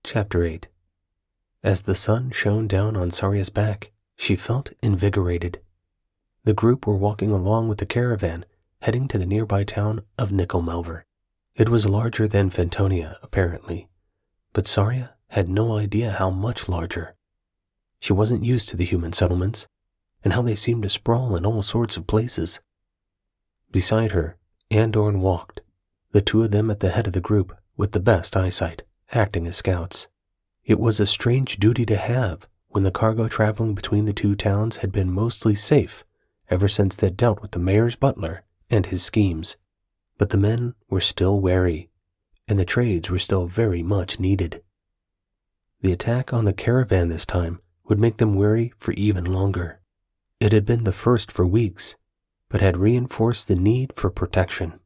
Chapter 8. As the sun shone down on Sarya's back, she felt invigorated. The group were walking along with the caravan, heading to the nearby town of Nickelmelver. It was larger than Fentonia, apparently, but Sarya had no idea how much larger. She wasn't used to the human settlements, and how they seemed to sprawl in all sorts of places. Beside her, Andorn walked, the two of them at the head of the group with the best eyesight, acting as scouts. It was a strange duty to have when the cargo traveling between the two towns had been mostly safe ever since they'd dealt with the mayor's butler and his schemes. But the men were still wary, and the trades were still very much needed. The attack on the caravan this time would make them wary for even longer. It had been the first for weeks, but had reinforced the need for protection.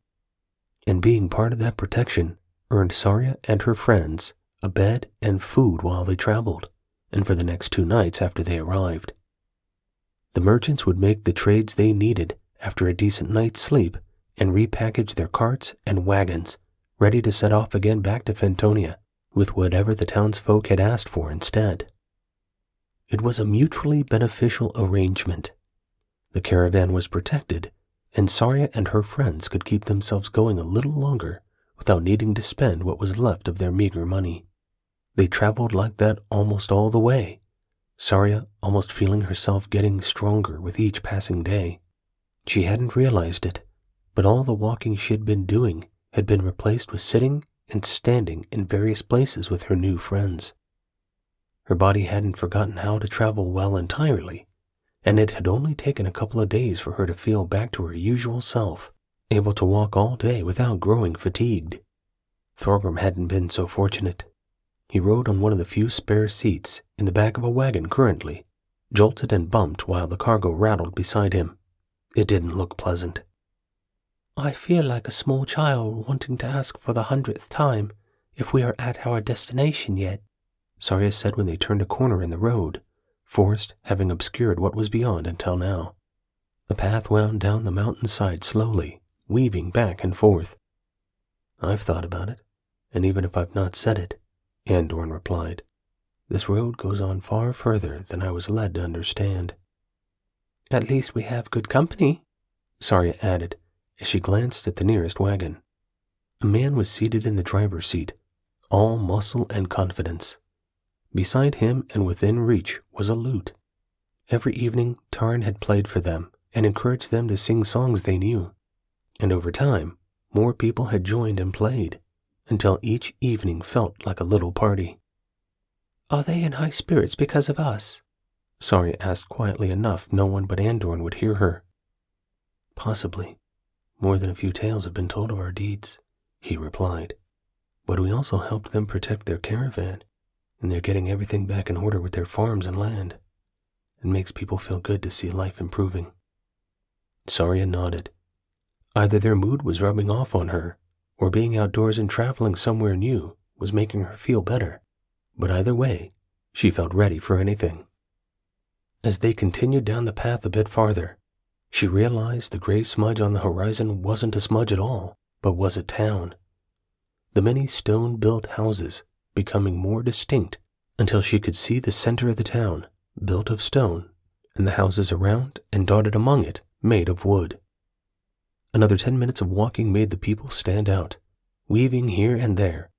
And being part of that protection earned Sarya and her friends a bed and food while they traveled, and for the next 2 nights after they arrived. The merchants would make the trades they needed after a decent night's sleep and repackage their carts and wagons, ready to set off again back to Fentonia with whatever the townsfolk had asked for instead. It was a mutually beneficial arrangement. The caravan was protected, and Sarya and her friends could keep themselves going a little longer without needing to spend what was left of their meager money. They traveled like that almost all the way, Sarya almost feeling herself getting stronger with each passing day. She hadn't realized it, but all the walking she had been doing had been replaced with sitting and standing in various places with her new friends. Her body hadn't forgotten how to travel well entirely, and it had only taken a couple of days for her to feel back to her usual self, able to walk all day without growing fatigued. Thorgrim hadn't been so fortunate. He rode on one of the few spare seats in the back of a wagon currently, jolted and bumped while the cargo rattled beside him. It didn't look pleasant. "I feel like a small child wanting to ask for the 100th time if we are at our destination yet," Sarya said when they turned a corner in the road, forest having obscured what was beyond until now. The path wound down the mountainside slowly, weaving back and forth. "I've thought about it, and even if I've not said it," Andorn replied, "this road goes on far further than I was led to understand." "At least we have good company," Sarya added as she glanced at the nearest wagon. A man was seated in the driver's seat, all muscle and confidence. Beside him and within reach was a lute. Every evening Tarn had played for them and encouraged them to sing songs they knew. And over time, more people had joined and played, until each evening felt like a little party. "Are they in high spirits because of us?" Sarya asked quietly enough no one but Andorn would hear her. "Possibly. More than a few tales have been told of our deeds," he replied. "But we also helped them protect their caravan, and they're getting everything back in order with their farms and land. It makes people feel good to see life improving." Sarya nodded. Either their mood was rubbing off on her, or being outdoors and traveling somewhere new was making her feel better. But either way, she felt ready for anything. As they continued down the path a bit farther, she realized the gray smudge on the horizon wasn't a smudge at all, but was a town. The many stone-built houses becoming more distinct until she could see the center of the town, built of stone, and the houses around and dotted among it made of wood. Another 10 minutes of walking made the people stand out, weaving here and there,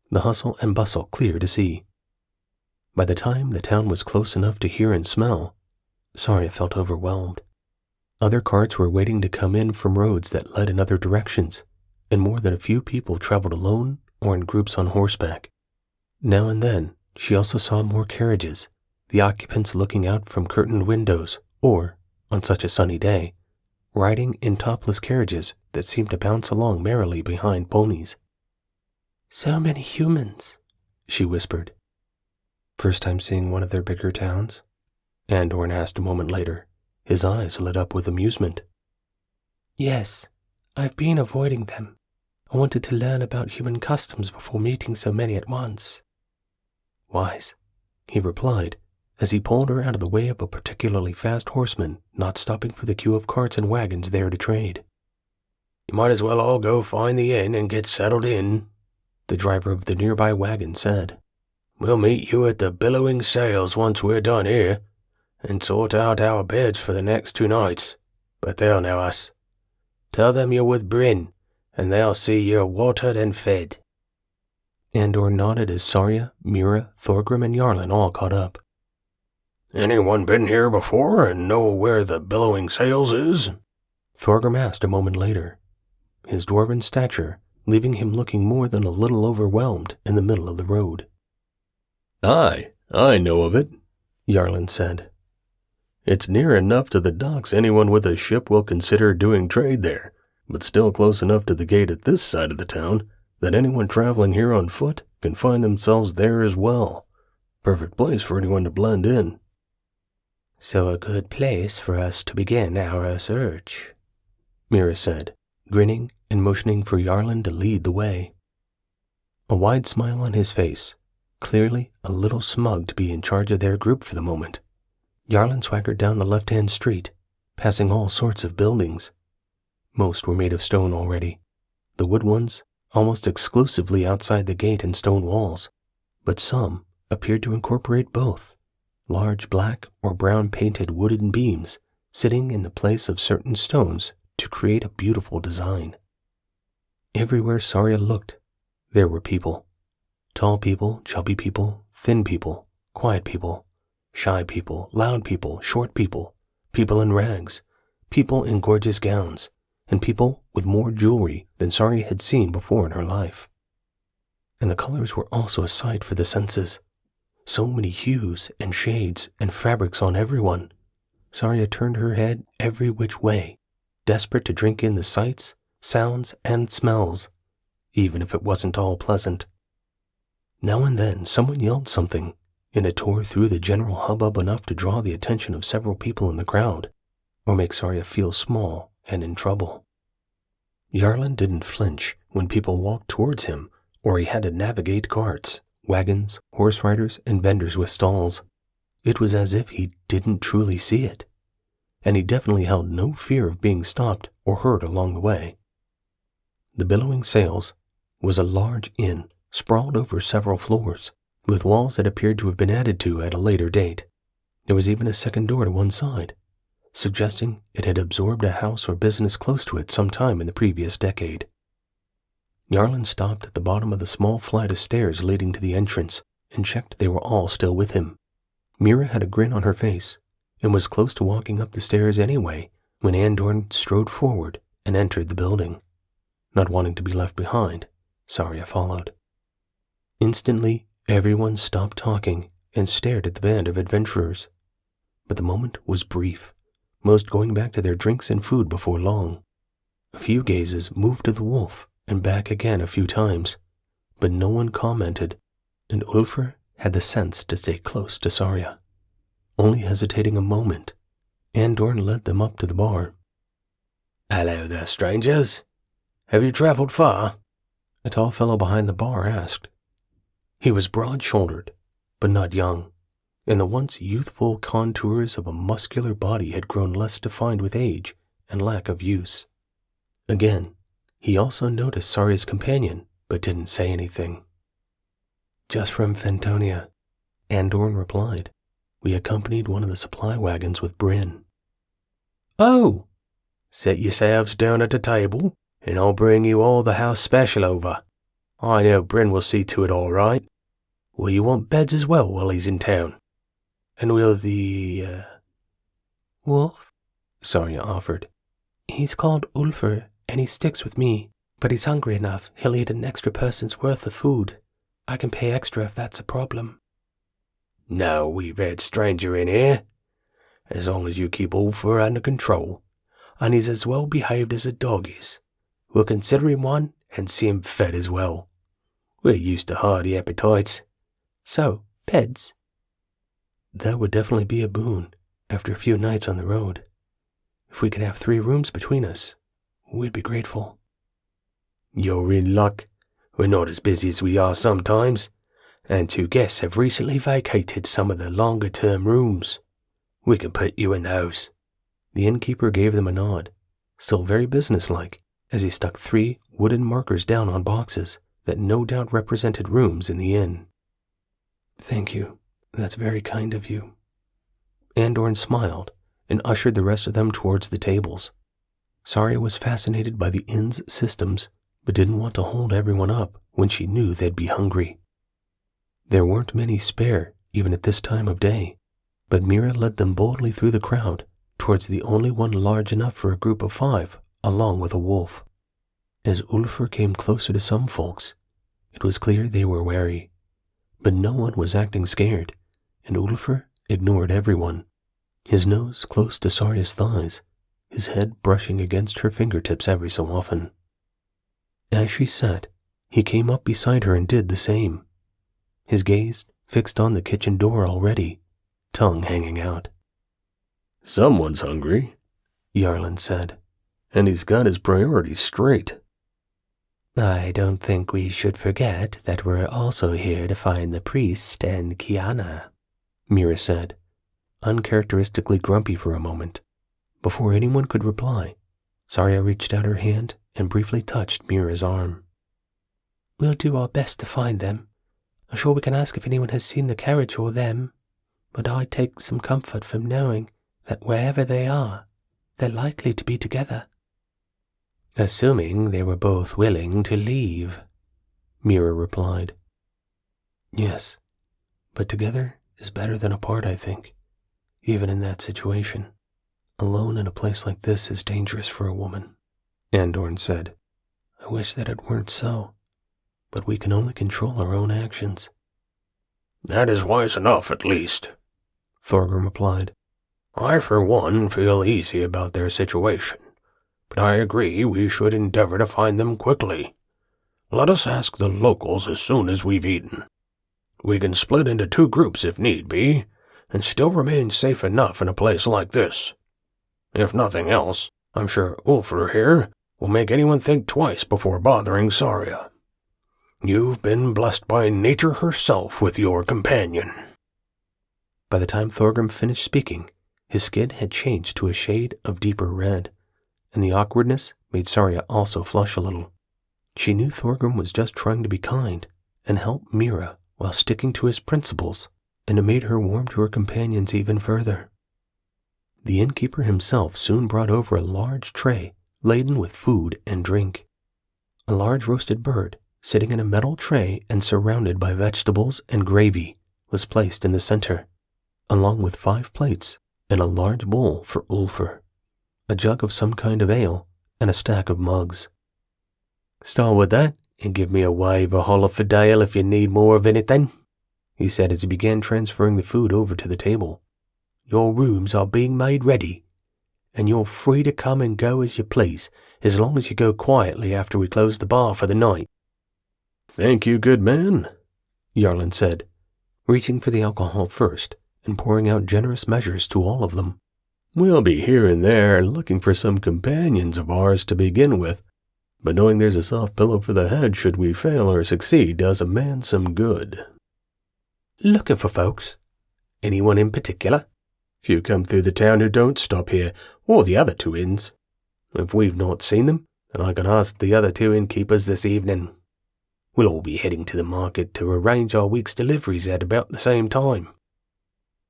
the hustle and bustle clear to see. By the time the town was close enough to hear and smell, Sarya felt overwhelmed. Other carts were waiting to come in from roads that led in other directions, and more than a few people traveled alone or in groups on horseback. Now and then, she also saw more carriages, the occupants looking out from curtained windows or, on such a sunny day, riding in topless carriages that seemed to bounce along merrily behind ponies. "So many humans," she whispered. "First time seeing one of their bigger towns?" Andorn asked a moment later, his eyes lit up with amusement. "Yes, I've been avoiding them. I wanted to learn about human customs before meeting so many at once." "Wise," he replied, as he pulled her out of the way of a particularly fast horseman not stopping for the queue of carts and wagons there to trade. "You might as well all go find the inn and get settled in," the driver of the nearby wagon said. We'll meet you at the billowing sails once we're done here, and sort out our beds for the next 2 nights. But they'll know us. Tell them you're with Bryn, and they'll see you're watered and fed." Andor nodded as Sarya, Mira, Thorgrim, and Yarlin all caught up. "Anyone been here before and know where the billowing sails is?" Thorgrim asked a moment later, his dwarven stature leaving him looking more than a little overwhelmed in the middle of the road. "Aye, I know of it," Yarlin said. "It's near enough to the docks anyone with a ship will consider doing trade there, but still close enough to the gate at this side of the town that anyone traveling here on foot can find themselves there as well. Perfect place for anyone to blend in." "So a good place for us to begin our search," Mira said, grinning and motioning for Yarlin to lead the way. A wide smile on his face, clearly a little smug to be in charge of their group for the moment. Yarlin swaggered down the left-hand street, passing all sorts of buildings. Most were made of stone already, the wood ones almost exclusively outside the gate and stone walls, but some appeared to incorporate both, large black or brown painted wooden beams sitting in the place of certain stones to create a beautiful design. Everywhere Sarya looked, there were people. Tall people, chubby people, thin people, quiet people, shy people, loud people, short people, people in rags, people in gorgeous gowns, and people with more jewelry than Sarya had seen before in her life. And the colors were also a sight for the senses. So many hues and shades and fabrics on everyone. Sarya turned her head every which way, desperate to drink in the sights, sounds, and smells, even if it wasn't all pleasant. Now and then someone yelled something, and it tore through the general hubbub enough to draw the attention of several people in the crowd, or make Sarya feel small and in trouble. Yarlin didn't flinch when people walked towards him, or he had to navigate carts, wagons, horse riders, and vendors with stalls. It was as if he didn't truly see it, and he definitely held no fear of being stopped or hurt along the way. The Billowing Sails was a large inn sprawled over several floors, with walls that appeared to have been added to at a later date. There was even a second door to one side, suggesting it had absorbed a house or business close to it sometime in the previous decade. Yarlin stopped at the bottom of the small flight of stairs leading to the entrance and checked they were all still with him. Mira had a grin on her face and was close to walking up the stairs anyway when Andor strode forward and entered the building. Not wanting to be left behind, Sarya followed. Instantly, everyone stopped talking and stared at the band of adventurers. But the moment was brief, most going back to their drinks and food before long. A few gazes moved to the wolf and back again a few times, but no one commented, and Ulfr had the sense to stay close to Sarya. Only hesitating a moment, Andor led them up to the bar. "Hello there, strangers. Have you traveled far?" A tall fellow behind the bar asked. He was broad-shouldered, but not young, and the once youthful contours of a muscular body had grown less defined with age and lack of use. Again, he also noticed Sarya's companion, but didn't say anything. "Just from Fentonia," Andor replied. "We accompanied one of the supply wagons with Bryn." "Oh, set yourselves down at the table, and I'll bring you all the house special over. I know Bryn will see to it all right. Will you want beds as well while he's in town? And will the, "Wolf?" Sarya offered. "He's called Ulfr, and he sticks with me, but he's hungry enough he'll eat an extra person's worth of food. I can pay extra if that's a problem." No, we've had stranger in here. As long as you keep Ulfr under control, and he's as well behaved as a dog is, we'll consider him one and see him fed as well. We're used to hearty appetites. So, beds?" "That would definitely be a boon after a few nights on the road. If we could have 3 rooms between us, we'd be grateful." "You're in luck. We're not as busy as we are sometimes, and 2 guests have recently vacated some of the longer-term rooms. We can put you in those." The innkeeper gave them a nod, still very businesslike, as he stuck 3 wooden markers down on boxes that no doubt represented rooms in the inn. Thank you. That's very kind of you. Andorn smiled and ushered the rest of them towards the tables. Saria was fascinated by the inn's systems, but didn't want to hold everyone up when she knew they'd be hungry. There weren't many spare, even at this time of day, but Mira led them boldly through the crowd towards the only one large enough for a group of 5, along with a wolf. As Ulfr came closer to some folks, it was clear they were wary, but no one was acting scared, and Ulfr ignored everyone, his nose close to Saria's thighs, his head brushing against her fingertips every so often. As she sat, he came up beside her and did the same, his gaze fixed on the kitchen door already, tongue hanging out. Someone's hungry, Yarlin said, and he's got his priorities straight. I don't think we should forget that we're also here to find the priest and Kiana, Mira said, uncharacteristically grumpy for a moment. Before anyone could reply, Saria reached out her hand and briefly touched Mira's arm. We'll do our best to find them. I'm sure we can ask if anyone has seen the carriage or them, but I take some comfort from knowing that wherever they are, they're likely to be together. Assuming they were both willing to leave, Mira replied. Yes, but together is better than apart, I think, even in that situation. Alone in a place like this is dangerous for a woman, Andorn said. I wish that it weren't so, but we can only control our own actions. That is wise enough, at least, Thorgrim replied. I, for one, feel easy about their situation, but I agree we should endeavor to find them quickly. Let us ask the locals as soon as we've eaten. We can split into 2 groups if need be, and still remain safe enough in a place like this. If nothing else, I'm sure Ulfr here will make anyone think twice before bothering Saria. You've been blessed by nature herself with your companion. By the time Thorgrim finished speaking, his skin had changed to a shade of deeper red, and the awkwardness made Saria also flush a little. She knew Thorgrim was just trying to be kind and help Mira while sticking to his principles, and it made her warm to her companions even further. The innkeeper himself soon brought over a large tray laden with food and drink. A large roasted bird, sitting in a metal tray and surrounded by vegetables and gravy, was placed in the center, along with 5 plates and a large bowl for Ulfr, a jug of some kind of ale, and a stack of mugs. Start with that, and give me a wave or holler for Dale if you need more of anything, he said as he began transferring the food over to the table. Your rooms are being made ready, and you're free to come and go as you please, as long as you go quietly after we close the bar for the night. Thank you, good man, Yarlin said, reaching for the alcohol first and pouring out generous measures to all of them. We'll be here and there looking for some companions of ours to begin with, but knowing there's a soft pillow for the head should we fail or succeed does a man some good. Looking for folks? Anyone in particular? Few come through the town who don't stop here, or the other 2 inns. If we've not seen them, then I can ask the other 2 innkeepers this evening. We'll all be heading to the market to arrange our week's deliveries at about the same time.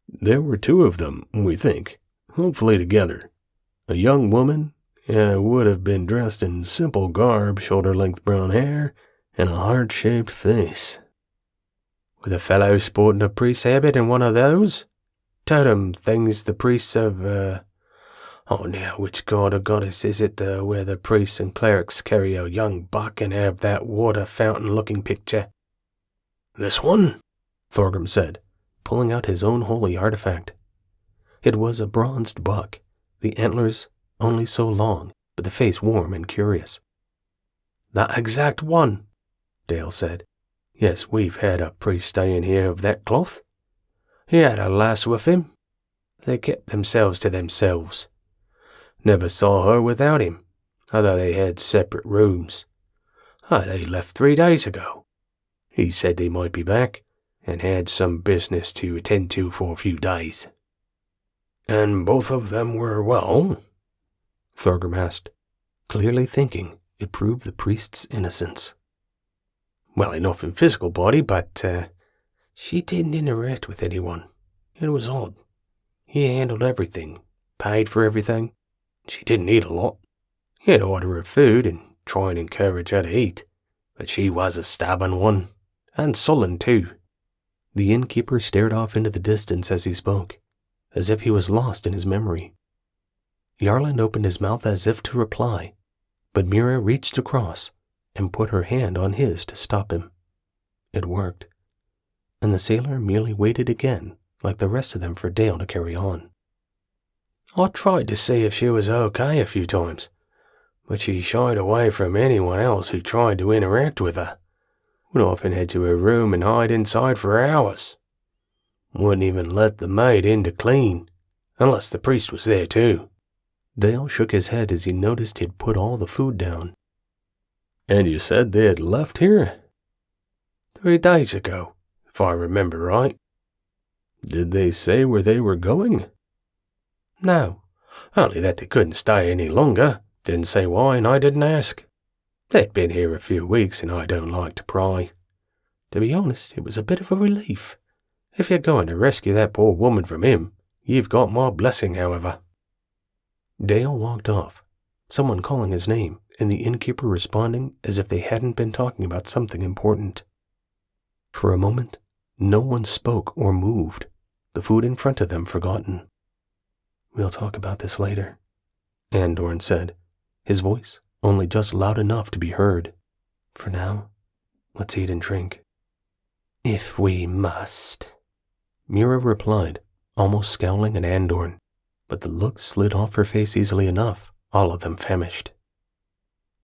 There were 2 of them, we think, hopefully together. A young woman would have been dressed in simple garb, shoulder-length brown hair, and a heart-shaped face. With a fellow sporting a priest's habit and one of those? Totem things the priests of, now which god or goddess is it where the priests and clerics carry a young buck and have that water fountain-looking picture? This one? Thorgrim said, pulling out his own holy artifact. It was a bronzed buck, the antlers only so long, but the face warm and curious. That exact one, Dale said. Yes, we've had a priest staying here of that cloth. He had a lass with him. They kept themselves to themselves. Never saw her without him, although they had separate rooms. They left 3 days ago. He said they might be back, and had some business to attend to for a few days. And both of them were well? Thorgrim asked, clearly thinking it proved the priest's innocence. Well enough in physical body, but, She didn't interact with anyone. It was odd. He handled everything, paid for everything. She didn't eat a lot. He'd order her food and try and encourage her to eat, but she was a stubborn one, and sullen too. The innkeeper stared off into the distance as he spoke, as if he was lost in his memory. Yarland opened his mouth as if to reply, but Mira reached across and put her hand on his to stop him. It worked, and the sailor merely waited again like the rest of them for Dale to carry on. I tried to see if she was okay a few times, but she shied away from anyone else who tried to interact with her. Would often head to her room and hide inside for hours. Wouldn't even let the maid in to clean, unless the priest was there too. Dale shook his head as he noticed he'd put all the food down. And you said they had left here? 3 days ago, if I remember right. Did they say where they were going? No, only that they couldn't stay any longer. Didn't say why, and I didn't ask. They'd been here a few weeks, and I don't like to pry. To be honest, it was a bit of a relief. If you're going to rescue that poor woman from him, you've got my blessing, however. Dale walked off, someone calling his name, and the innkeeper responding as if they hadn't been talking about something important. For a moment, no one spoke or moved, the food in front of them forgotten. "We'll talk about this later," Andorn said, his voice only just loud enough to be heard. "For now, let's eat and drink." "If we must," Mira replied, almost scowling at Andorn, but the look slid off her face easily enough, all of them famished.